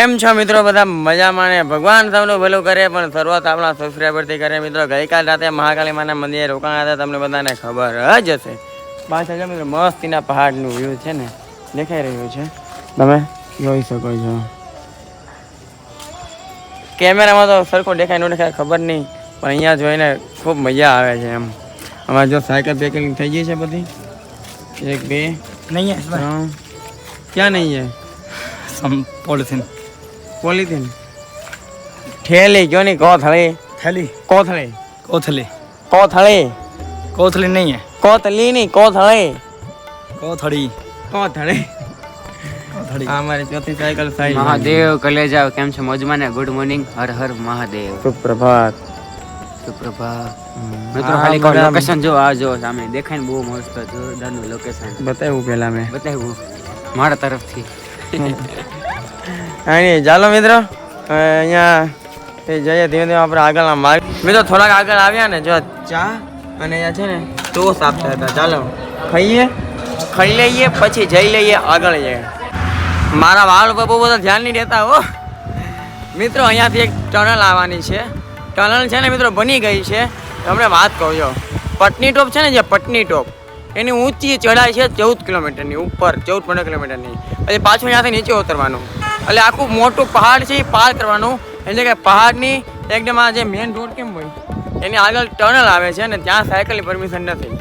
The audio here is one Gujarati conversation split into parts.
કેમ છો મિત્રો? બધા મજામાં ને ભગવાન સૌનું ભલું કરે, પણ શરૂઆત આપણા સબસ્ક્રાઈબરથી કરે. મિત્રો ગઈકાલ રાતે મહાકાળી માના મંદિરે રોકાણા હતા, તમને બધાને ખબર જ હશે. પાછળ મિત્રો મસ્તીના પહાડનું વ્યૂ છે ને દેખાઈ રહ્યું છે, તમે જોઈ શકો છો. કેમેરામાં તો સરખો દેખાય ન દેખાય ખબર નહીં, પણ અહીંયા જોઈને ખૂબ મજા આવે છે એમ. અમારે જો સાયકલ પેકિંગ થઈ ગઈ છે બધી, 1 2 नहीं है 3 क्या नहीं है? पॉलिथीन પોલીથીન ઠેલી ક્यों नहीं? કોથળી थैली કોથળી कोथली કોથળી कोथली नहीं है કોથલી નહીં કોથળી कोथड़ी કોથળી. कोथड़ी આ અમારી ચોથી સાયકલ સાઈ. મહાદેવ કલેજા કેમ છે? મોજમાં ને? Good morning. હર હર મહાદેવ. સુપ્રભાત. સુપ્રભાત. મિત્રો ખાલી કહો લોકેશન જો, આ જો સામે દેખાય ને બહુ મસ્ત જોરદારનું લોકેશન બતાવ્યું પેલા મેં બતાવ્યું મારા તરફથી. અહીં ચાલો મિત્રો, અહીંયા જઈએ ધીમે ધીમે આપણે આગળના માર્ગ. મિત્રો થોડાક આગળ આવ્યા ને જો ચા અને અહીંયા છે ને ટોસ આપતા હતા. ચાલો ખાઈ લઈએ પછી જઈ લઈએ આગળ જઈએ. મારા વાળ ઉપર બહુ બધા ધ્યાન નહીં દેતા હો મિત્રો. અહીંયાથી એક ટનલ આવવાની છે. ટનલ છે ને મિત્રો બની ગઈ છે. તમને વાત કહું છો, પટની ટોપ છે ને, જે પટની ટોપ એની ઊંચી ચઢાઈ છે 14 કિલોમીટરની ઉપર, 14-15 કિલોમીટરની. પછી પાછું ત્યાંથી નીચે ઉતરવાનું, એટલે આખું મોટું પહાડ છે એ પાર કરવાનું. એટલે કે પહાડની એકદમ આ જે મેઇન રોડ કેમ હોય એની આગળ ટનલ આવે છે, અને ત્યાં સાયકલની પરમિશન નથી.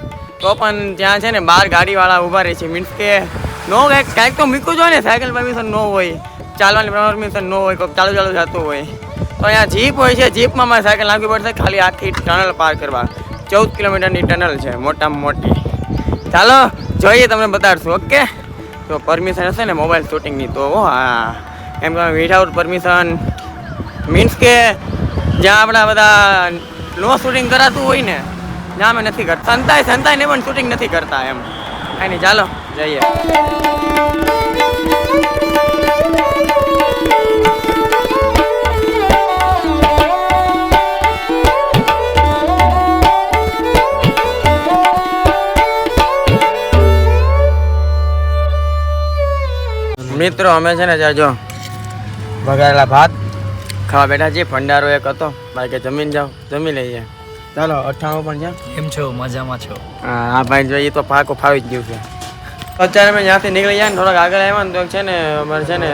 તો પણ ત્યાં છે ને બહાર ગાડીવાળા ઊભા રહે છે. મીન્સ કે નો કાંઈક તો મૂકવું જોઈએ ને, સાયકલ પરમિશન ન હોય, ચાલવાની પરમિશન ન હોય, કોઈ ચાલુ જતું હોય તો અહીંયા જીપ હોય છે. જીપમાં મારે સાયકલ નાખવી પડશે ખાલી આખી ટનલ પાર કરવા. 14 કિલોમીટરની ટનલ છે, મોટામાં મોટી. ચાલો જોઈએ, તમને બતાડશું. ઓકે, તો પરમિશન હશે ને મોબાઈલ શૂટિંગની તો હા, એમ કે વિધાઉટ પરમિશન મીન્સ કે જ્યાં આપણા બધા નો શૂટિંગ કરાતું હોય ને ત્યાં અમે નથી કરતા. સંતાઈને પણ શૂટિંગ નથી કરતા એમ. કાંઈ નહીં, ચાલો જઈએ. મિત્રો અમે છે ને ત્યાં જો વઘારેલા ભાત ખાવા બેઠા છીએ. ભંડારો એક હતો, ભાઈ કે જમીન જાઓ, જમી લઈએ. ચાલો 98 પણ છે. કેમ છો? મજામાં છો? હા ભાઈ જોઈએ તો પાકો ફાવી જ ગયું છે. અત્યારે અમે જ્યાંથી નીકળી જાય ને થોડાક આગળ આવ્યા ને તો છે ને અમારે છે ને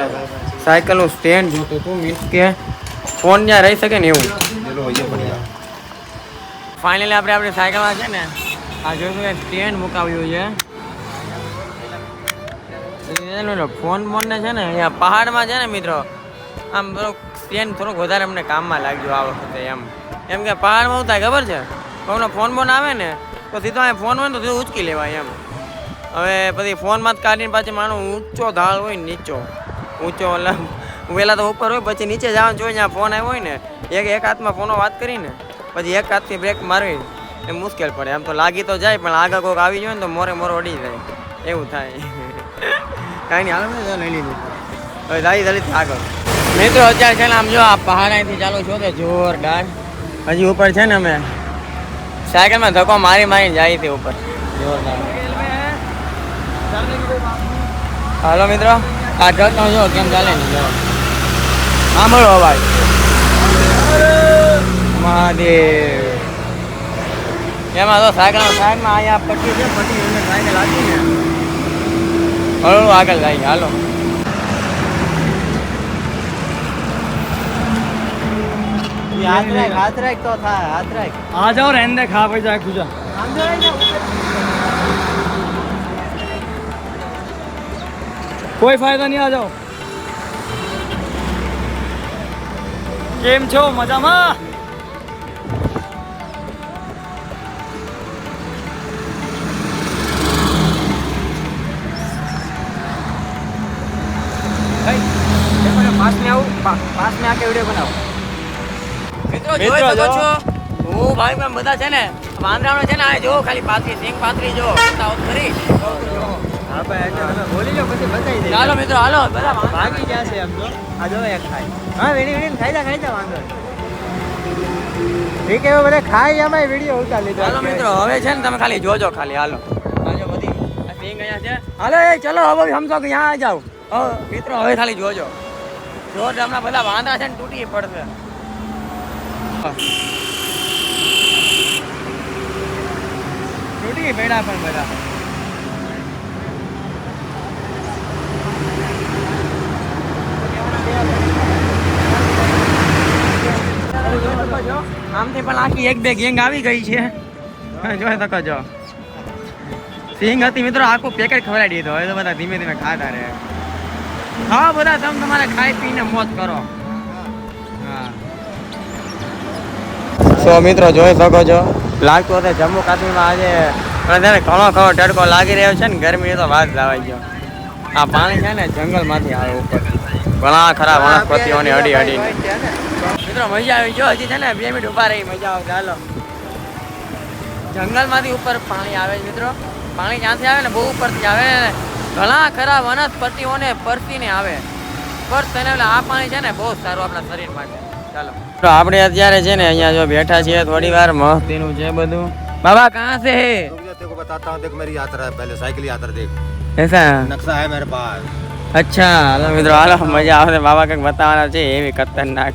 સાયકલનું સ્ટેન્ડ જોતું હતું. મીન્સ કે ફોન ત્યાં રહી શકે ને એવું. ફાઇનલી આપણે આપણી સાયકલમાં છે ને આ જોઈશું કે સ્ટેન્ડ મુકાવ્યું છે. ફોન ને છે ને અહીંયા પહાડમાં છે ને મિત્રો આમ સ્ટેન્ડ થોડુંક વધારે અમને કામમાં લાગ્યું આ વખતે એમ. એમ કે પહાડમાં શું થાય ખબર છે, કોઈનો ફોન આવે ને તો સીધો અહીંયા ફોન હોય ને તો સીધું ઉચકી લેવાય એમ. હવે પછી ફોનમાં જ કાઢીને પાછી માનો ઊંચો ઢાળ હોય ને નીચો ઊંચો, એટલે વહેલા તો ઉપર હોય પછી નીચે જવાનું જોઈએ. જ્યાં ફોન આવ્યો હોય ને એક હાથમાં ફોનો વાત કરીને પછી એક હાથથી બ્રેક મારવી એ મુશ્કેલ પડે. એમ તો લાગી તો જાય પણ આગળ કોઈક આવી જાય ને તો મોરે અડી જાય એવું થાય. કાંઈ નહીં, હાલ લઈ લીધું હવે જલ્દી આગળ. મિત્રો અત્યારે છે ને આમ જો આ પહાડ અહીંથી ચાલુ છો કે જોરદાર. હજી ઉપર છે ને અમે સાયકલમાં ધક્કો મારીને જાય છે ઉપર જોરદાર. હાલો મિત્રો, આ ટ્રક જો કેમ ચાલે ને જો સાંભળો અવાજ. મહાદેવ એમાં તો સાયકલમાં અહીંયા પટ્ટી છે, પટ્ટી સાયકલ આપી ને હળવું આગળ જાય. હાલો હાથ રાખ તો થાય, હાથ રાખ. आ जाओ, रहने दे, खा पे जाए खुजा. कोई फायदा नहीं, आ जाओ. केम छो? मजाમાં? पास में आके वीडियो बनाओ. મિત્રો જોઈ શકો છો હું ભાઈ મેં બધા છે ને વાંદરાનો છે ને આ જો ખાલી પાતરી સિંગ પાતરી જો બતાવો ખરી. હા ભાઈ તમે બોલી લો પછી બતાવી દે. ચાલો મિત્રો હાલો, બધા ભાગી ગયા છે. એમ તો આ જો એક ખાય. હા વેડી ખાઈ જા વાંદરો. ઠીક છે બધા ખાઈ આમાં વિડિયો ઉતાર લીધો. ચાલો મિત્રો હવે છે ને તમે ખાલી જોજો ખાલી. હાલો આ જો બધી આ સિંગ અહીંયા છે. હાલો એ ચલો હવે સમજો કે यहाँ आ जाओ. મિત્રો હવે ખાલી જોજો. રોડ હમણાં બધા વાંદરા છે ને તૂટી પડશે. તૂટી પડ્યા પણ બધા. આમથી પણ આખી એક બે ગેંગ આવી ગઈ છે. જોઈ શકો છો. સિંગ હતી મિત્રો, આખું પેકેટ ખવડાવી દીધો. હવે તો બધા ધીમે ધીમે ખાતા રહે. હા બધા તમે તમારે ખાઈ પીને મોજ કરો. હા તો મિત્રો જોઈ શકો છો, લાગતું હતું જમ્મુ કાશ્મીરમાં આજે ઘણો ઘણો તડકો લાગી રહ્યો છે ને ગરમી તો વાત લાવાઈ ગયો. આ પાણી છે ને જંગલમાંથી આવે ઉપર, ઘણા ખરા વનસ્પતિઓની અડી અડી. મિત્રો મજા આવી જો, હજી છે ને 2 મિનિટ ઉભા રહી, મજા આવે. ચાલો, જંગલમાંથી ઉપર પાણી આવે છે મિત્રો. પાણી ક્યાંથી આવે ને, બહુ ઉપરથી આવે ને, ઘણા ખરા વનસ્પતિઓને પરસીને આવે. પરસીને એટલે આ પાણી છે ને બહુ સારું આપણા શરીર માટે. ચાલો તો આપણે અત્યારે છે ને અહીંયા જો બેઠા છીએ, થોડી વાર મસ્તીનું છે બધું. બાબા કહાં સે હે? तेरे को बताता हूँ, देख मेरी यात्रा है, पहले साइकिल यात्रा देख, ऐसा नक्शा है मेरे पास. अच्छा હાલો મિત્રો, હાલો મજા આવે. બાબા કંઈક બતાવવાના છે એવી ખતરનાક.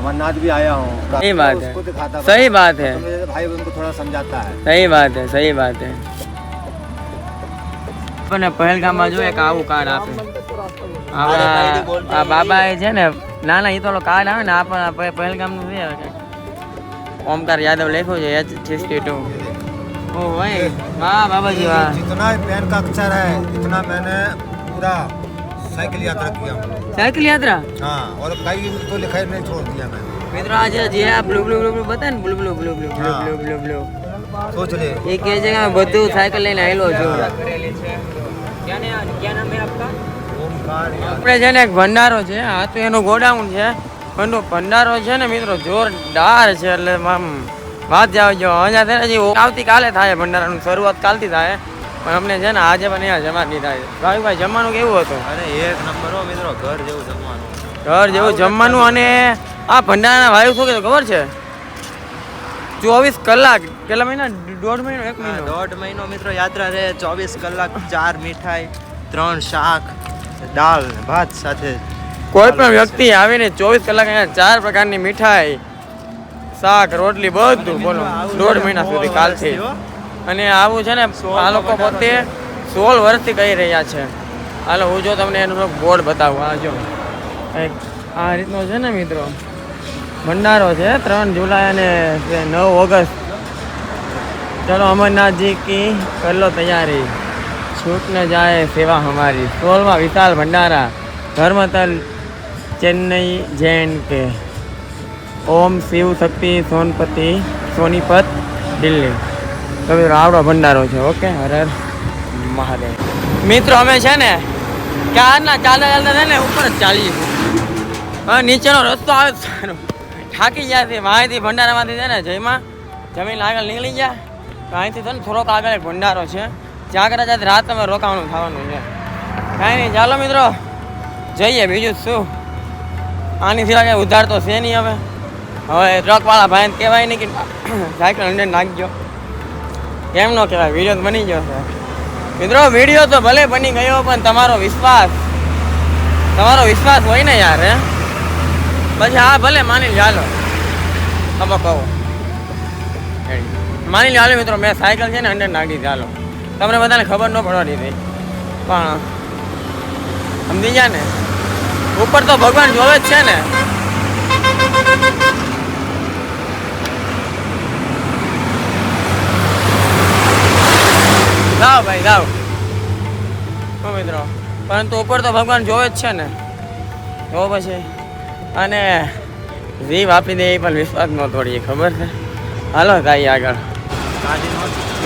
अमरनाथ भी आया हूँ, सही बात है, उसको दिखाता हूँ. सही बात है, तो मेरे भाई उनको थोड़ा समझाता है. सही बात है, सही बात है. પણ પહેલગામમાં જો એક આવું કાર્ડ આપે. આ બાબા એ છે ને, ના ના એ તો કાર્ડ આવે ને, આ પણ પહેલગામનું છે. ઓમકાર યાદવ લખ્યું છે H62. ઓ ભાઈ વાહ બાબાજી વાહ. जितना पेन का अक्षर है इतना मैंने पूरा साइकिल यात्रा किया हूँ. સાયકલ યાત્રા हाँ, और कई तो लिखाई नहीं छोड़ दिया मैंने. મિત્રો આજે જે આ બ્લુ બ્લુ બ્લુ બતાવે ને, blue blue blue blue blue blue blue blue, सोच ले. એ કહે છે કે બધું સાયકલ લઈને આવેલો છું. ओमकार આપણે છે ને એક ભંડારો છે, આ તો એનો ગોડાઉન છે, પણ ભંડારો છે ને મિત્રો જોરદાર છે. એટલે આમ વાત જાવ જો, અહીંયા છે ને હજી આવતીકાલે થાય ભંડારાનું, શરૂઆત કાલથી થાય. પણ અમને છે ને આજે પણ અહીંયા જમા નહીં થાય. ભાઈ જમવાનું કેવું હતું? અરે એક નંબર હો મિત્રો, ઘર જેવું જમવાનું. ઘર જેવું જમવાનું. અને આ ભંડારાના ભાઈ શું કીધું ખબર છે? 24 કલાક, કેટલા મહિના? 1.5 મહિનો, 1 મહિનો, 1.5 મહિનો મિત્રો યાત્રા રહે. 24 કલાક 4 મીઠાઈ, 3 શાક, દાળ ભાત સાથે. કોઈ પણ વ્યક્તિ આવીને 24 કલાક અહીંયા 4 પ્રકારની મીઠાઈ, શાક, રોટલી બધું બોલો 1.5 મહિના સુધી કાલથી. અને આવું છે ને આ લોકો પોતે 16 વર્ષથી કહી રહ્યા છે. હાલો હું જો તમને એનું બોર્ડ બતાવું. આ જો કંઈક આ રીતનો છે ને મિત્રો ભંડારો છે. 3 જુલાઈ અને 9 ઓગસ્ટ. ચલો અમરનાથજી કી કર લો તૈયારી, छूट न जाए सेवा हमारी. 16वां विशाल भंडारा, धर्मतल, चेन्नई जैन के. ओम शिव शक्ति सोनपति सोनीपत दिल्ही. તો મિત્રો આવડો ભંડારો છે. ઓકે, હર હર મહાદેવ. મિત્રો અમે છે ને ક્યારના ચાલતા ચાલતા છે ને ઉપર જ ચાલીએ છીએ. હવે નીચેનો રસ્તો આવે સારો, થાકી ગયા છે. અહીંથી ભંડારામાંથી છે ને જમીન આગળ નીકળી ગયા. તો અહીંથી છે ને થોડોક આગળ એક ભંડારો છે, જ્યાં કદાચ આજ રાત તમે રોકાવાનું થવાનું છે. કાંઈ નહીં, ચાલો મિત્રો જઈએ. બીજું શું, આની સિવાય કાંઈ ઉધાર તો છે નહીં. હવે ટ્રકવાળા ભાઈને કહેવાય નહીં કે સાયકલ અંદર નાખજો, કેમ ન કહેવાય? વિડીયો તો બની ગયો છે મિત્રો. વિડીયો તો ભલે બની ગયો, પણ તમારો વિશ્વાસ હોય ને યાર. હે પછી હા ભલે માની લો, તમે કહો માની લો મિત્રો, મેં સાયકલ છે ને અંદર નાખી દીધી. ચાલો તમને બધાને ખબર ન પડવા દીધી, પણ સમજી ગયા ને, ઉપર તો ભગવાન જોવે જ છે ને. જાઓ ભાઈ જાઓ મિત્રો, પરંતુ ઉપર તો ભગવાન જોવે જ છે ને. તો પછી અને જીવ આપી દે એ પણ વિશ્વાસ ન તોડીએ, ખબર છે. હાલો થાય આગળ.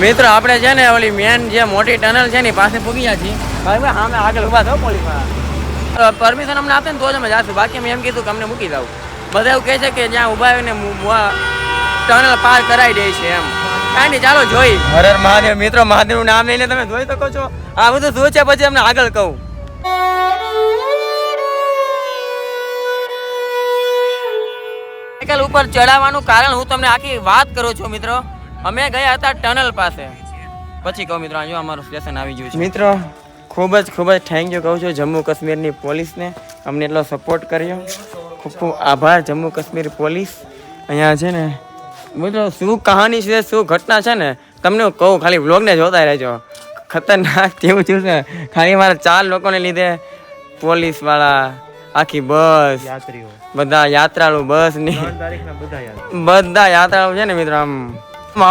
મિત્રો આપણે છે ને ઓલી મેન જે મોટી ટનલ છે ને પાસે પૂગી ગયા છીએ. ભાઈ અમે આગળ ઊભા થાવ, પોલીસ પરમિશન અમને આપે ને તો જ અમે જાશું. બાકી અમે એમ કીધું કે અમને મૂકી દઉં. બધા એવું કહે છે કે જ્યાં ઊભા આવીને ટનલ પાર કરાવી દે છે એમ. કાંઈ નહીં, ચાલો જોઈ. હર હર મહાદેવ. મિત્રો મહાદેવનું નામ લઈને તમે જોઈ શકો છો. આ બધું શું છે પછી અમને આગળ કહું. સાયકલ ઉપર ચડાવવાનું કારણ હું તમને આખી વાત કરું છું મિત્રો. અમે ગયા હતા ટનલ પાસે, પછી કહું મિત્રો. જો અમારું સ્ટેશન આવી ગયું છે મિત્રો. ખૂબ જ થેન્ક યુ કહું છું જમ્મુ કાશ્મીરની પોલીસને અમને એટલો સપોર્ટ કર્યો. ખૂબ ખૂબ આભાર જમ્મુ કાશ્મીર પોલીસ. અહીંયા છે ને મિત્રો શું કહાની છે, શું ઘટના છે ને તમને હું કહું, ખાલી વ્લોગને જોતા રહેજો. ખતરનાક જેવું થયું છે. ખાલી મારા 4 લોકોને લીધે પોલીસવાળા, આખી બસ, યાત્રીઓ બધા યાત્રાળુ બસ ની 3 તારીખના બધા યાદ. બધા યાત્રાળુ છે ને મિત્રો, આમ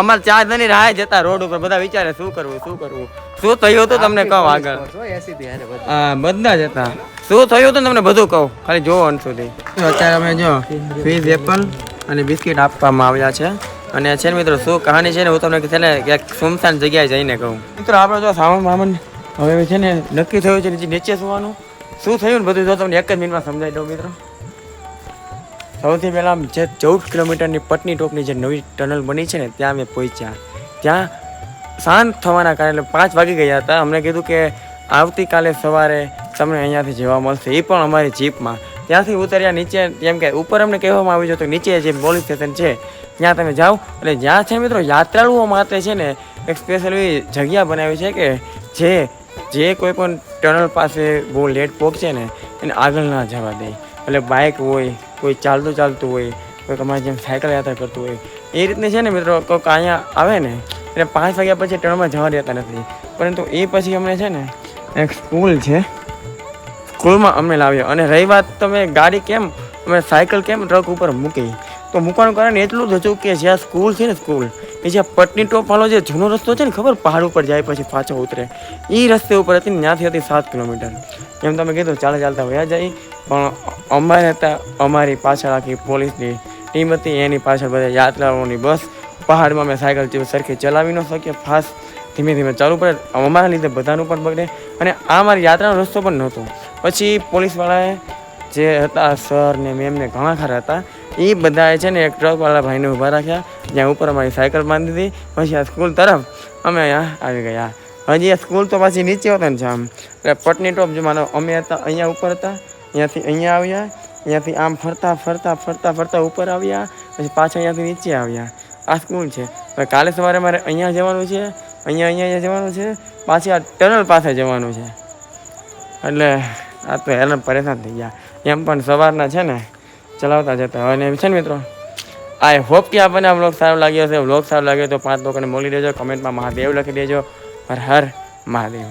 અમારે 4 જણની રાહ જતા રોડ ઉપર, બધા વિચારે શું કરવું શું થયું હતું તમને કહું આગળ. 80 થી હારે બધા. હા બધા જ હતા. શું થયું હતું તમને બધું કહું, ખાલી જોવો અંત સુધી. અત્યારે અમે જો ફીઝ એપલ અને બિસ્કિટ આપવામાં આવ્યા છે. અને છે ને મિત્રો શું કહાની છે ને હું તમને છે ને ક્યાંક સુમસાન જગ્યાએ જઈને કહું. મિત્રો આપણે જો સામાન હવે છે ને નક્કી થયું છે નીચે સુવાનું. શું થયું ને બધું જો તમને એક જ મિનિટમાં સમજાવી દઉં મિત્રો. સૌથી પહેલાં જે 14 કિલોમીટરની પટની ટોપની જે નવી ટનલ બની છે ને ત્યાં અમે પહોંચ્યા. ત્યાં શાંત થવાના કારણે 5 વાગી ગયા હતા. અમને કીધું કે આવતીકાલે સવારે તમને અહીંયાથી જવા મળશે, એ પણ અમારી જીપમાં. ત્યાંથી ઉતર્યા નીચે, જેમ કે ઉપર અમને કહેવામાં આવ્યું છે તો નીચે જે પોલીસ સ્ટેશન છે ત્યાં તમે જાઓ. અને જ્યાં છે મિત્રો યાત્રાળુઓ માટે છે ને એક સ્પેશિયલ એવી જગ્યા બનાવી છે કે જે કોઈ પણ ટનલ પાસે બહુ લેટ પહોંચે ને એને આગળ ના જવા દે. એટલે બાઇક હોય, કોઈ ચાલતું હોય, કોઈ તમારી જેમ સાયકલ યાત્રા કરતું હોય, એ રીતની છે ને મિત્રો કોઈક અહીંયા આવે ને એટલે 5 વાગ્યા પછી ટનલમાં જવા દેતા નથી. પરંતુ એ પછી અમને છે ને એક સ્કૂલ છે, સ્કૂલમાં અમને લાવ્યો. અને રહી વાત તમે ગાડી કેમ અમે સાયકલ કેમ ટ્રક ઉપર મૂકી, તો મૂકવાનું કારણ એટલું જ હતું કે જ્યાં સ્કૂલ છે ને સ્કૂલ એ જ્યાં પટની ટોપ વાળો જે જૂનો રસ્તો છે ને ખબર પહાડ ઉપર જાય પછી પાછો ઉતરે, એ રસ્તે ઉપર હતી ને ત્યાંથી હતી 7 કિલોમીટર. એમ તમે કીધું ચાલતા વયા જાય. પણ અમારી પાછળ આખી પોલીસની ટીમ હતી, એની પાછળ બધા યાત્રાઓની બસ. પહાડમાં અમે સાયકલ જેવું સરખી ચલાવી ન શકીએ, ફાસ્ટ ધીમે ચાલવું પડે. અમારા લીધે બધાનું પણ બગડે. અને આ મારી યાત્રાનો રસ્તો પણ નહોતો. પછી પોલીસવાળાએ જે હતા સર ને મેમ ને ઘણા ખરા હતા, એ બધાએ છે ને એક ટ્રકવાળા ભાઈને ઊભા રાખ્યા જ્યાં ઉપર અમારી સાયકલ બાંધી દીધી. પછી આ સ્કૂલ તરફ અમે અહીંયા આવી ગયા. હજી આ સ્કૂલ તો પાછી નીચે હતા ને જામ, એટલે પટની ટોપ જો માનો અમે હતા અહીંયા ઉપર હતા, અહીંયાથી અહીંયા આવ્યા, અહીંયાથી આમ ફરતા ઉપર આવ્યા, પછી પાછા અહીંયાથી નીચે આવ્યા. આ સ્કૂલ છે. હવે કાલે સવારે મારે અહીંયા જવાનું છે, અહીંયા જવાનું છે, પાછી આ ટનલ પાસે જવાનું છે. એટલે આ તો હેરાન પરેશાન થઈ ગયા. એમ પણ સવારના છે ને ચલાવતા જતા. અને છે ને મિત્રો આઈ હોપ કે આપણને આ વ્લોગ સારો લાગ્યો હશે. વ્લોગ સારો લાગ્યો તો 5 લોકોને મોકલી દેજો, કમેન્ટમાં મહાદેવ લખી દેજો. હર હર મહાદેવ.